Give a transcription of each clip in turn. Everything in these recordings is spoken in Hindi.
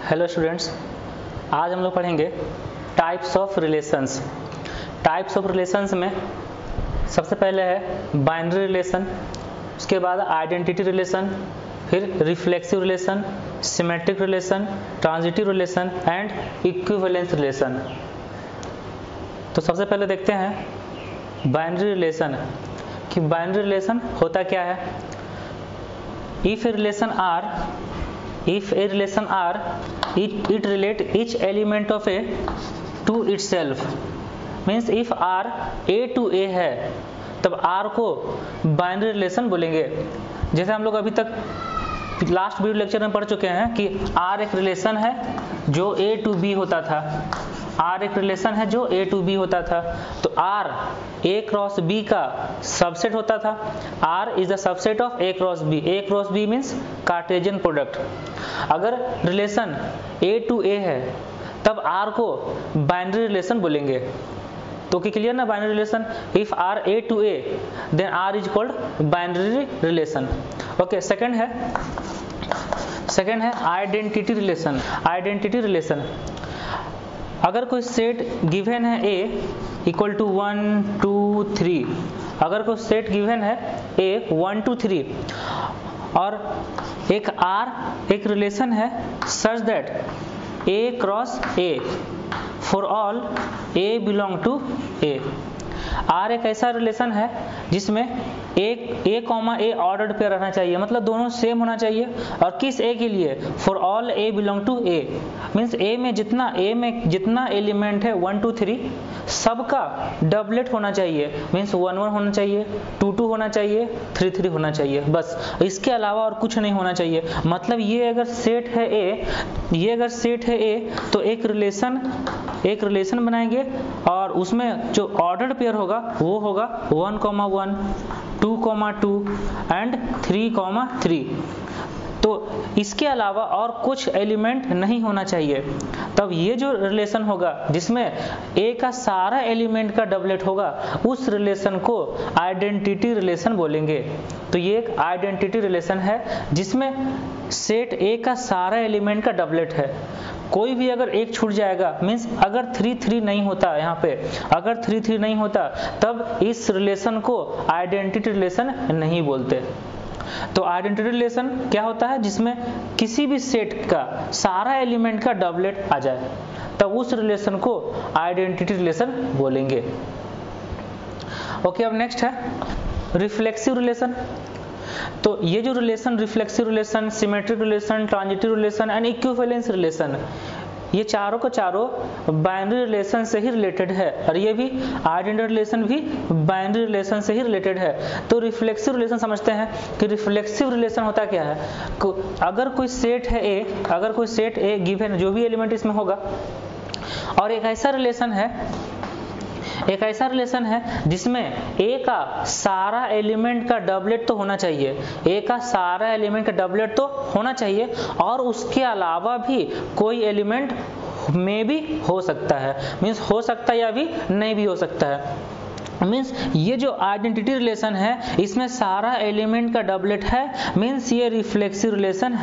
हेलो स्टूडेंट्स, आज हम लोग पढ़ेंगे types of relations. Types of relations में सबसे पहले है बाइनरी रिलेशन, उसके बाद आइडेंटिटी रिलेशन, फिर reflexive relation, symmetric relation, transitive relation and equivalence relation. तो सबसे पहले देखते हैं बाइनरी रिलेशन कि बाइनरी रिलेशन होता क्या है। If a relation R, it relate each element of A to itself, means if R A to A है तब R को बाइनरी रिलेशन बोलेंगे। जैसे हम लोग अभी तक लास्ट वीडियो लेक्चर में पढ़ चुके हैं कि R एक रिलेशन है जो A to B होता था। R एक रिलेशन है जो A to B होता था, तो R A क्रॉस B का सबसेट होता था। R is the subset of A cross B। A cross B means Cartesian product. अगर रिलेशन A to A है तब R को बाइनरी रिलेशन बोलेंगे। तो कि क्लियर ना binary relation, if R A to A then R is called binary relation. Okay, second है आइडेंटिटी रिलेशन। आइडेंटिटी रिलेशन, अगर कोई सेट गिवन है A इक्वल टू 1 2 3, अगर कोई सेट गिवन है A 1 2 3 और एक R एक रिलेशन है such that A cross A for all A belong to A। R एक ऐसा रिलेशन है जिसमें A comma A ordered pair रहना चाहिए, मतलब दोनों सेम होना चाहिए। और किस A के लिए? For all A belong to A, means A में जितना एलिमेंट है 1 2 3 सबका डबलेट होना चाहिए, मीन्स 1 1 होना चाहिए, 2 2 होना चाहिए, 3 3 होना चाहिए, बस इसके अलावा और कुछ नहीं होना चाहिए। मतलब ये अगर सेट है A तो एक रिलेशन बनाएंगे और उसमें जो ऑर्डर्ड पेयर होगा वो होगा 1 1 2 2 एंड 3 3। तो इसके अलावा और कुछ एलिमेंट नहीं होना चाहिए। तब ये जो रिलेशन होगा जिसमें A का सारा एलिमेंट का डबलेट होगा उस रिलेशन को आइडेंटिटी रिलेशन बोलेंगे। तो ये एक आइडेंटिटी रिलेशन है जिसमें सेट A का सारा एलिमेंट का डबलेट है। कोई भी अगर एक छूट जाएगा, मीन्स अगर 3 3 नहीं होता, यहाँ पे अगर 3 3 नहीं होता तब इस रिलेशन को आइडेंटिटी रिलेशन नहीं बोलते। तो आइडेंटिटी रिलेशन क्या होता है? जिसमें किसी भी सेट का सारा एलिमेंट का डबलेट आ जाए, तब उस रिलेशन को आइडेंटिटी रिलेशन बोलेंगे। ओके, अब नेक्स्ट है रिफ्लेक्सिव रिलेशन। तो ये जो relation reflexive relation, symmetric relation, transitive relation and equivalence relation, ये चारों का चारों बाइनरी रिलेशन से ही रिलेटेड है और ये भी आइडेंटिटी रिलेशन भी बाइनरी रिलेशन से ही रिलेटेड है। तो रिफ्लेक्सिव रिलेशन समझते हैं कि रिफ्लेक्सिव रिलेशन होता क्या है। अगर कोई सेट है A गिवन जो भी एलिमेंट इसमें होगा और एक ऐसा रिलेशन है जिसमें A का सारा एलिमेंट का डबलेट तो होना चाहिए, A का सारा एलिमेंट का डबलेट तो होना चाहिए और उसके अलावा भी कोई एलिमेंट में भी हो सकता है, मीन्स हो सकता है या भी नहीं भी हो सकता है। मीन्स ये जो आइडेंटिटी रिलेशन है इसमें सारा एलिमेंट का डबलेट है, मीन्स ये रिफ्लेक्सिव रिलेशन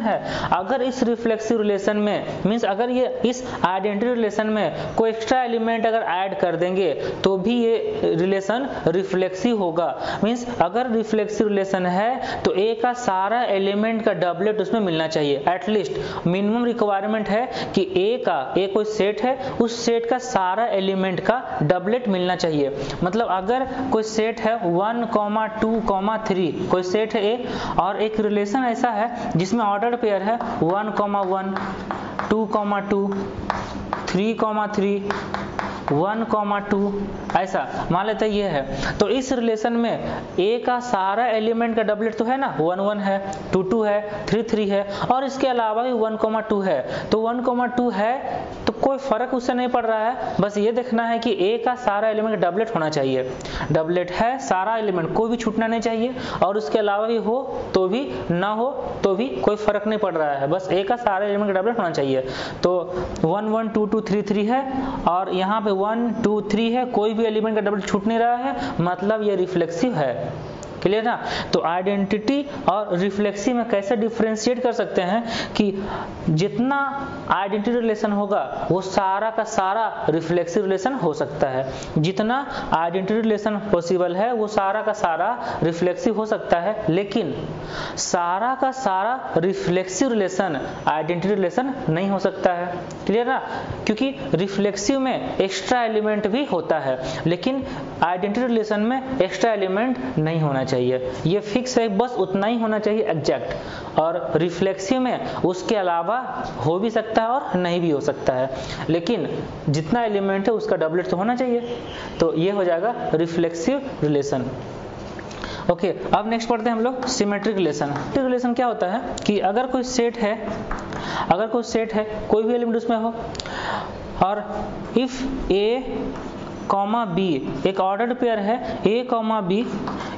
है। अगर इस रिफ्लेक्सिव रिलेशन में, मीन्स अगर ये इस आइडेंटिटी रिलेशन में कोई एक्स्ट्रा एलिमेंट अगर ऐड कर देंगे तो भी ये रिलेशन रिफ्लेक्सिव होगा। मीन्स अगर रिफ्लेक्सिव रिलेशन है तो A का सारा एलिमेंट का डबलेट उसमें मिलना चाहिए। एटलीस्ट मिनिमम रिक्वायरमेंट है कि A कोई सेट है, उस सेट का सारा एलिमेंट का डबलेट मिलना चाहिए। मतलब अगर कोई सेट है 1 2 3, कोई सेट है A और एक रिलेशन ऐसा है जिसमें ऑर्डर्ड पेयर है 1 1 2 2 3 3 1 2, ऐसा मान लेते ये है। तो इस रिलेशन में A का सारा एलिमेंट का डबलेट तो है ना, 1 1 है, 2 2 है, 3 3 है और इसके अलावा भी 1 2 है। तो 1 2 है तो कोई फर्क उससे नहीं पड़ रहा है, बस ये देखना है कि A का सारा एलिमेंट का डबलेट होना चाहिए। डबलेट है, सारा एलिमेंट कोई भी छूटना नहीं चाहिए और उसके अलावा भी हो तो भी, ना हो तो भी कोई फर्क नहीं पड़ रहा है, बस A का सारा एलिमेंट का डबलेट होना चाहिए। तो 1 1 2 2 3 3 है और यहाँ पे 1 2 3 है, कोई भी एलिमेंट का डबलेट छूट नहीं रहा है, मतलब ये रिफ्लेक्सिव है। क्लियर ना। तो आइडेंटिटी और रिफ्लेक्सिव में कैसे डिफरेंशिएट कर सकते हैं कि जितना आइडेंटिटी रिलेशन होगा वो सारा का सारा रिफ्लेक्सिव रिलेशन हो सकता है, जितना आइडेंटिटी रिलेशन पॉसिबल है वो सारा का सारा रिफ्लेक्सिव हो सकता है, लेकिन सारा का सारा रिफ्लेक्सिव रिलेशन आइडेंटिटी रिलेशन नहीं हो सकता है। क्लियर ना, क्योंकि रिफ्लेक्सिव में एक्स्ट्रा एलिमेंट भी होता है लेकिन आइडेंटिटी रिलेशन में एक्स्ट्रा एलिमेंट नहीं होना चाहिए, ये फिक्स है, बस उतना ही होना चाहिए एग्जैक्ट। और रिफ्लेक्सिव में उसके अलावा हो भी सकता है और नहीं भी हो सकता है, लेकिन जितना एलिमेंट है उसका डबलेट तो होना चाहिए। तो ये हो जाएगा रिफ्लेक्सिव रिलेशन। ओके, अब नेक्स्ट पढ़ते हैं हम लोग सिमेट्रिक रिलेशन। सिमेट्रिक रिलेशन क्या होता है कि अगर कोई सेट है, कोई भी एलिमेंट उसमें हो, और इफ ए कॉमा बी एक ऑर्डर्ड पेयर है A comma B,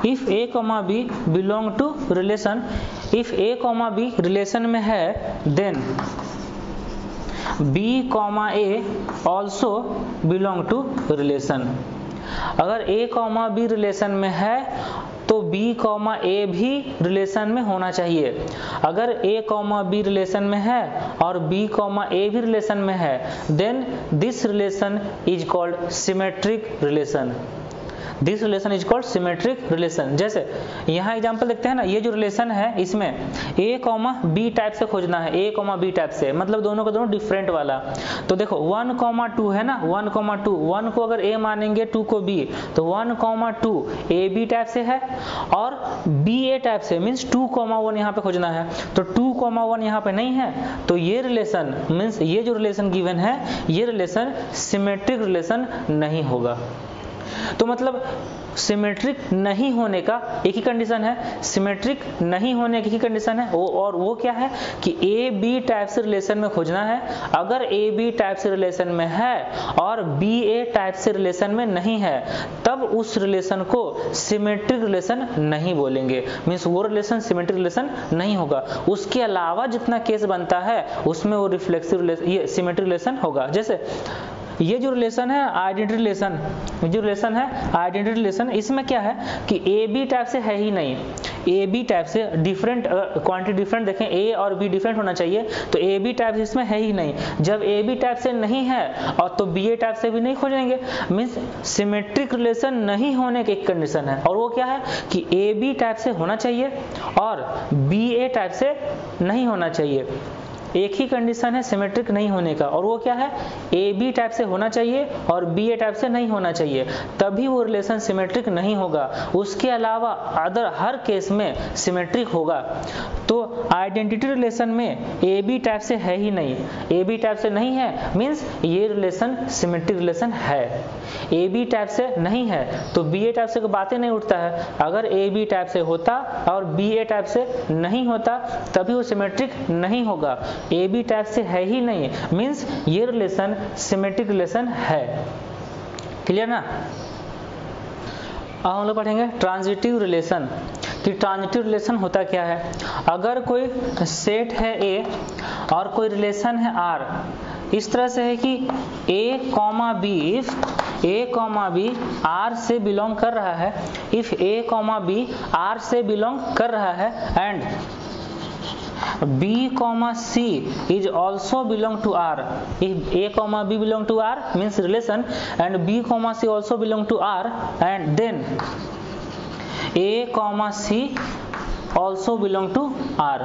if A comma B belong to relation, if A comma B relation में है then B comma A also belong to relation. अगर ए कॉमा बी रिलेशन में है तो बी कॉमा ए भी रिलेशन में होना चाहिए। अगर ए कॉमा बी रिलेशन में है और बी कॉमा ए भी रिलेशन में है then this relation is called symmetric relation. This relation is called symmetric relation. जैसे यहाँ एग्जांपल देखते हैं ना, ये जो रिलेशन है इसमें ए कॉमा बी टाइप से खोजना है, ए कॉमा बी टाइप से, मतलब दोनों का दोनों डिफरेंट वाला। तो देखो 1,2 है ना, 1,2, 1 को अगर ए मानेंगे 2 को बी, तो 1,2 ए बी टाइप से है और बी ए टाइप से, मीन्स 2,1 यहाँ पे खोजना है। तो 2,1 यहाँ पे नहीं है, तो ये रिलेशन मीन्स ये जो रिलेशन गिवन है ये रिलेशन सिमेट्रिक रिलेशन नहीं होगा। तो मतलब सिमेट्रिक नहीं होने का एक ही कंडीशन है, सिमेट्रिक नहीं होने की कंडीशन है वो, और वो क्या है कि ए बी टाइप से रिलेशन में खोजना है। अगर ए बी टाइप से रिलेशन में है और बी ए टाइप से रिलेशन में नहीं है तब उस रिलेशन को सिमेट्रिक रिलेशन नहीं बोलेंगे, मीन्स वो रिलेशन सिमेट्रिक रिलेशन नहीं होगा। उसके अलावा जितना केस बनता है उसमें वो रिफ्लेक्सिव रिलेशन, ये सिमेट्रिक रिलेशन होगा। जैसे ये जो रिलेशन है आइडेंटिटी रिलेशन, जो रिलेशन है आइडेंटिटी रिलेशन, इसमें क्या है कि ए बी टाइप से है ही नहीं, ए बी टाइप से डिफरेंट क्वांटिटी डिफरेंट देखें, ए और बी डिफरेंट होना चाहिए, तो ए बी टाइप इसमें है ही नहीं। जब ए बी टाइप से नहीं है और तो बी ए टाइप से भी नहीं खोजेंगे, मीन्स सिमेट्रिक रिलेशन नहीं होने की एक कंडीशन है, और वो क्या है कि ए बी टाइप से होना चाहिए और बी ए टाइप से नहीं होना चाहिए। एक ही कंडीशन है सिमेट्रिक नहीं होने का, और वो क्या है ए बी टाइप से होना चाहिए और बी ए टाइप से नहीं होना चाहिए, तभी वो रिलेशन सिमेट्रिक नहीं होगा। उसके अलावा अदर हर केस में सिमेट्रिक होगा। तो आइडेंटिटी रिलेशन में ए बी टाइप से है ही नहीं, ए बी टाइप से नहीं है मीन्स ये रिलेशन सिमेट्रिक रिलेशन है। ए बी टाइप से नहीं है तो बी ए टाइप से कोई बातें नहीं उठता है। अगर ए बी टाइप से होता और बी ए टाइप से नहीं होता तभी वो सिमेट्रिक नहीं होगा। ए बी टाइप से है ही नहीं मीन्स ये रिलेशन सिमेट्रिक रिलेशन है। क्लियर ना। अब हम लोग पढ़ेंगे ट्रांजिटिव रिलेशन, कि ट्रांजिटिव रिलेशन होता क्या है। अगर कोई सेट है ए और कोई रिलेशन है आर, इस तरह से है कि A comma B, if A comma B R से बिलोंग कर रहा है, if A comma B R से बिलोंग कर रहा है and B, C is also belong to R. If A, B belong to R means relation, and B, C also belong to R, and then A, C also belong to R.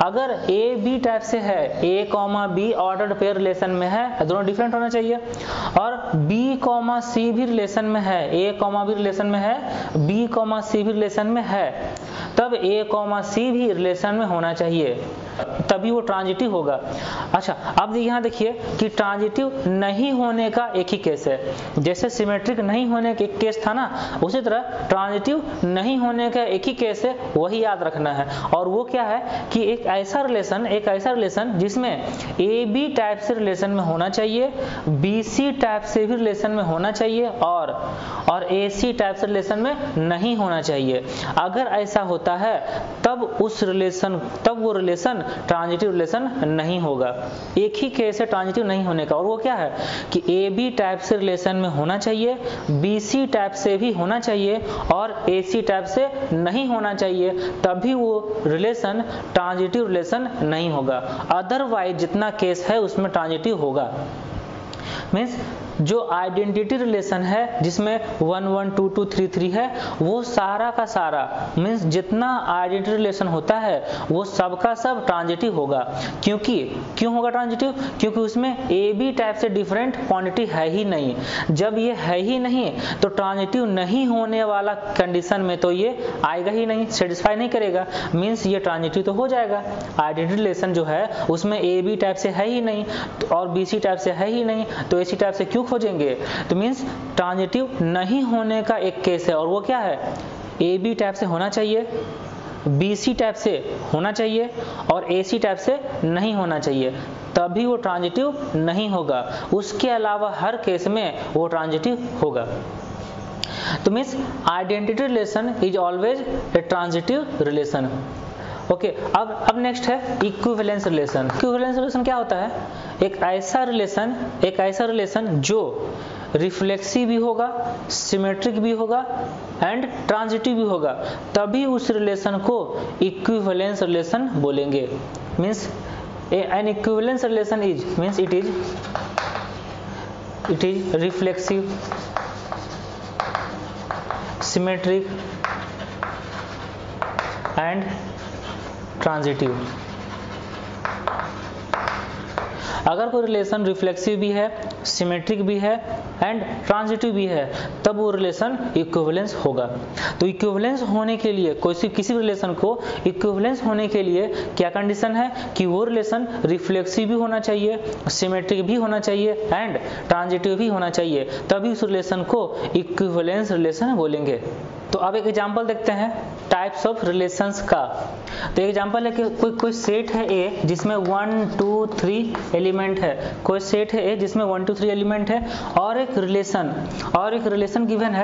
अगर A B टाइप से है, A B ordered pair relation में है, दोनों डिफरेंट होना चाहिए, और B C भी रिलेशन में है, A B रिलेशन में है, B C भी रिलेशन में है, तब A C भी रिलेशन में होना चाहिए, तभी वो ट्रांजिटिव होगा। अच्छा, अब यहाँ देखिए कि ट्रांजिटिव नहीं होने का एक ही केस है, जैसे सिमेट्रिक नहीं होने का एक केस था ना, उसी तरह ट्रांजिटिव नहीं होने का एक ही केस है, वही याद रखना है। और वो क्या है कि एक ऐसा रिलेशन जिसमें ए बी टाइप से रिलेशन में होना चाहिए, बी सी टाइप से भी रिलेशन में होना चाहिए, और और AC टाइप से रिलेशन में नहीं होना चाहिए। अगर ऐसा होता है तब वो रिलेशन ट्रांजिटिव रिलेशन नहीं होगा। एक ही केस है ट्रांजिटिव नहीं होने का, और वो क्या है कि AB टाइप से रिलेशन में होना चाहिए, BC टाइप से भी होना चाहिए और AC टाइप से नहीं होना चाहिए, तभी वो रिलेशन ट्रांजिटिव रिलेशन नहीं होगा। अदरवाइज जितना केस है उसमें ट्रांजिटिव होगा। मीन्स जो आइडेंटिटी रिलेशन है जिसमें 1 1 2 2 3 3 है, वो सारा का सारा मीन्स जितना आइडेंटिटी रिलेशन होता है वो सबका सब ट्रांजिटिव होगा। क्यों होगा ट्रांजिटिव? क्योंकि उसमें AB टाइप से डिफरेंट क्वांटिटी है ही नहीं। जब ये है ही नहीं तो ट्रांजिटिव नहीं होने वाला कंडीशन में तो ये आएगा ही नहीं, सेटिस्फाई नहीं करेगा, मीन्स ये ट्रांजिटिव तो हो जाएगा। आइडेंटिटी रिलेशन जो है उसमें AB टाइप से है ही नहीं और BC टाइप से है ही नहीं, तो AC टाइप से क्यों खोजेंगे? तो मीन्स ट्रांजिटिव नहीं होने का एक केस है, और वो क्या है? AB टाइप से होना चाहिए, BC टाइप से होना चाहिए और AC टाइप से नहीं होना चाहिए, तभी वो ट्रांजिटिव नहीं होगा। उसके अलावा हर केस में वो ट्रांजिटिव होगा। तो means identity relation is always a transitive relation. Okay, अब नेक्स्ट है इक्विवेलेंस रिलेशन। इक्विवेलेंस रिलेशन क्या होता है? एक ऐसा रिलेशन जो रिफ्लेक्सिव भी होगा, सिमेट्रिक भी होगा एंड ट्रांजिटिव भी होगा, तभी उस रिलेशन को इक्विवेलेंस रिलेशन बोलेंगे। Means N equivalence relation is means it is reflexive, symmetric and transitive. अगर कोई रिलेशन रिफ्लेक्सिव भी है, सिमेट्रिक भी है एंड ट्रांजिटिव भी है, तब वो रिलेशन इक्विवेलेंस होगा। तो इक्विवेलेंस होने के लिए किसी रिलेशन को इक्विवेलेंस होने के लिए क्या कंडीशन है कि वो रिलेशन रिफ्लेक्सिव भी होना चाहिए, सिमेट्रिक भी होना चाहिए एंड ट्रांजिटिव भी होना चाहिए, तभी उस रिलेशन को इक्विवेलेंस रिलेशन बोलेंगे। तो अब एक एग्जांपल देखते हैं टाइप्स ऑफ रिलेशंस का। तो एग्जांपल है कि कोई सेट है A जिसमें 1 2 3 एलिमेंट है, कोई सेट है A जिसमें 1 2 3 एलिमेंट है, और एक रिलेशन गिवन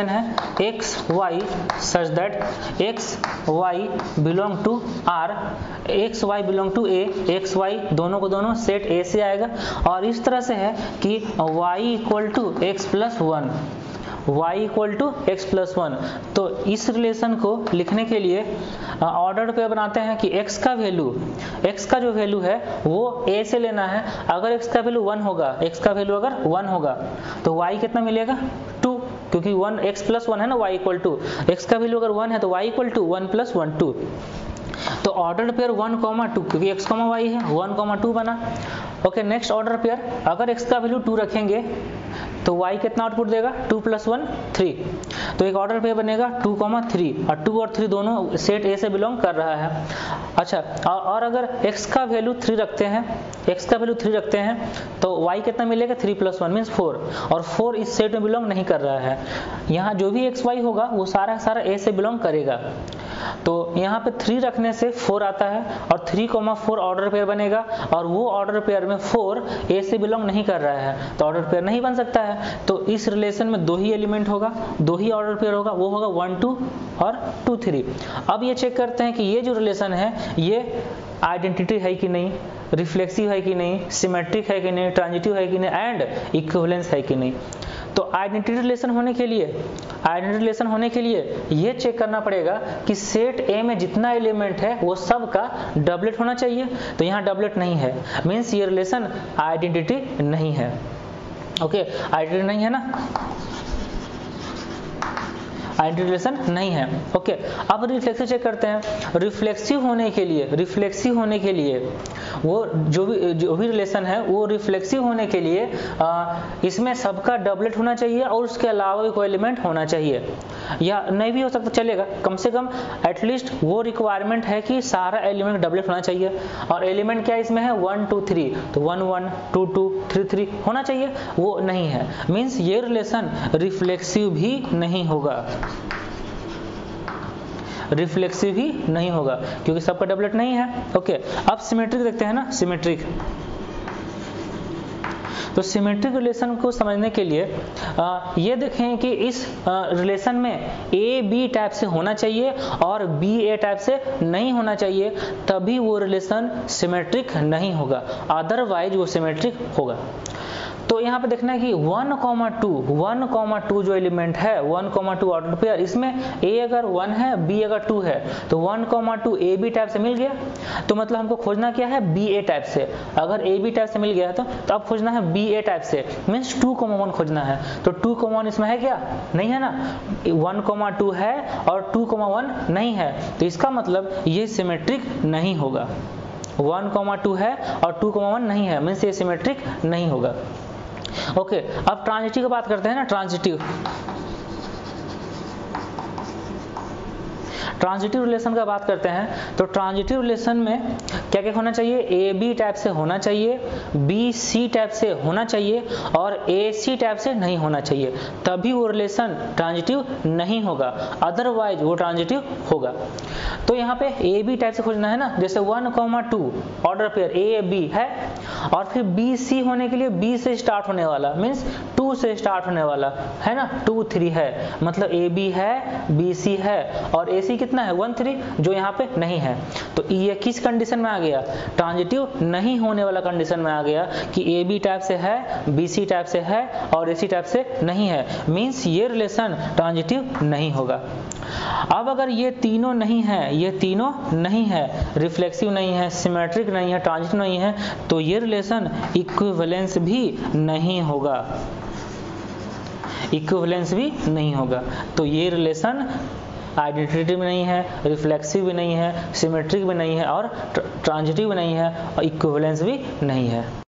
है x y such that x y belong to R, x y belong to A, x y दोनों को दोनों सेट A से आएगा, और इस तरह से है कि y equal to x plus 1, y equal to x plus 1। तो इस रिलेशन को लिखने के लिए ऑर्डर पे बनाते हैं कि x का जो वैल्यू है वो a से लेना है। अगर x का वैल्यू 1 होगा तो y कितना मिलेगा? 2, क्योंकि 1 x प्लस 1 है ना, y इक्वल टू x का वैल्यू अगर 1 है तो y इक्वल टू 1 प्लस 1 2। तो ऑर्डर पेयर 1, 2 क्योंकि x, y है 1, 2 बना। ओके, नेक्स्ट ऑर्डर पेयर अगर x का वैल्यू 2 रखेंगे तो y कितना आउटपुट देगा? 2 प्लस 1 3। तो एक ऑर्डर पेयर बनेगा 2, 3 और 2 और 3 दोनों सेट A से बिलोंग कर रहा है। अच्छा, और अगर x का वैल्यू 3 रखते हैं तो y कितना मिलेगा? 3 प्लस 1 मीन्स 4, और 4 इस सेट में बिलोंग नहीं कर रहा है। यहाँ जो भी x y होगा वो सारा A से बिलोंग करेगा। तो यहाँ पे 3 रखने से 4 आता है और 3, 4 ऑर्डर पेयर बनेगा, और वो ऑर्डर पेयर में 4 A से बिलोंग नहीं कर रहा है, तो ऑर्डर पेयर नहीं बन सकता है। तो इस रिलेशन में 2 ही एलिमेंट होगा, 2 ही ऑर्डर पेयर होगा, वो होगा 1 2 और 2 3। अब ये चेक करते हैं कि ये जो रिलेशन है ये आइडेंटिटी है कि नहीं, रिफ्लेक्सिव है कि नहीं, सिमेट्रिक है कि नहीं, ट्रांजिटिव है कि नहीं एंड इक्विवेलेंस है कि नहीं। तो आइडेंटिटी रिलेशन होने के लिए ये चेक करना पड़ेगा कि सेट A में जितना एलिमेंट है वो सब का डबलेट होना चाहिए। तो यहाँ डबलेट नहीं है, मीन्स ये रिलेशन आइडेंटिटी नहीं है। ओके, आइडेंटिटी नहीं है ना, आइडेंटिटी रिलेशन नहीं है। ओके, अब रिफ्लेक्सिव चेक करते हैं। रिफ्लेक्सिव होने के लिए वो जो भी रिलेशन है वो रिफ्लेक्सिव होने के लिए इसमें सबका डबलेट होना चाहिए और उसके अलावा भी कोई एलिमेंट होना चाहिए, या नहीं भी हो सकता चलेगा, कम से कम एटलीस्ट वो रिक्वायरमेंट है कि सारा एलिमेंट डबलेट होना चाहिए। और एलिमेंट क्या इसमें है? 1 2 3, तो 1 1 2 2 3 3 होना चाहिए, वो नहीं है, मीन्स ये रिलेशन रिफ्लेक्सिव भी नहीं होगा, क्योंकि सबका डबलेट नहीं है। ओके, अब सिमेट्रिक देखते हैं ना। तो सिमेट्रिक रिलेशन को समझने के लिए ये देखें कि इस रिलेशन में ए बी टाइप से होना चाहिए और बी ए टाइप से नहीं होना चाहिए, तभी वो रिलेशन सिमेट्रिक नहीं होगा, अदरवाइज वो सिमेट्रिक होगा। तो यहाँ पे देखना है कि 1,2 जो एलिमेंट है 1,2 ऑर्डर पेयर, इसमें a अगर 1 है b अगर 2 है तो 1,2 ए बी टाइप से मिल गया। तो मतलब हमको खोजना क्या है, बी ए टाइप से। अगर ए बी टाइप से मिल गया तो अब खोजना है बी ए टाइप से, मीन्स 2,1 खोजना है। तो 2,1 इसमें है क्या, नहीं है ना, 1,2 है और 2,1 नहीं है, तो इसका मतलब ये सिमेट्रिक नहीं होगा। 1,2 है और 2,1 नहीं है, मीन्स ये सिमेट्रिक नहीं होगा। ओके, अब ट्रांजिटिव की बात करते हैं ना। ट्रांजिटिव रिलेशन का बात करते हैं तो ट्रांजिटिव रिलेशन में क्या क्या होना चाहिए, ए बी टाइप से होना चाहिए, बी सी टाइप से होना चाहिए और ए सी टाइप से नहीं होना चाहिए, तभी वो रिलेशन ट्रांजिटिव नहीं होगा, अदरवाइज वो ट्रांजिटिव होगा। तो यहाँ पे ए बी टाइप से खोजना है ना, जैसे 1,2 ऑर्डर पेयर ए बी है और फिर बी सी होने के लिए बी से स्टार्ट होने वाला, मीन्स 2 से स्टार्ट होने वाला है ना, 2 3 है, मतलब ए बी है बी सी है और ए सी कितना है 1 3, जो यहाँ पे नहीं है। तो ये किस कंडीशन में आ गया, ट्रांजिटिव नहीं होने वाला कंडीशन में आ गया कि ए बी टाइप से है, बी सी टाइप से है और ए सी टाइप से नहीं है, मीन्स ये रिलेशन ट्रांजिटिव नहीं होगा। अब अगर ये तीनों नहीं है, ये तीनों नहीं है, रिफ्लेक्सिव नहीं है, सिमेट्रिक नहीं है, ट्रांजिटिव नहीं है, तो ये रिलेशन इक्विवेलेंस भी नहीं होगा, इक्विवेलेंस भी नहीं होगा। तो ये रिलेशन आइडेंटिटी भी नहीं है, रिफ्लेक्सिव भी नहीं है, सिमेट्रिक भी नहीं है और ट्रांजिटिव भी नहीं है और इक्विवेलेंस भी नहीं है।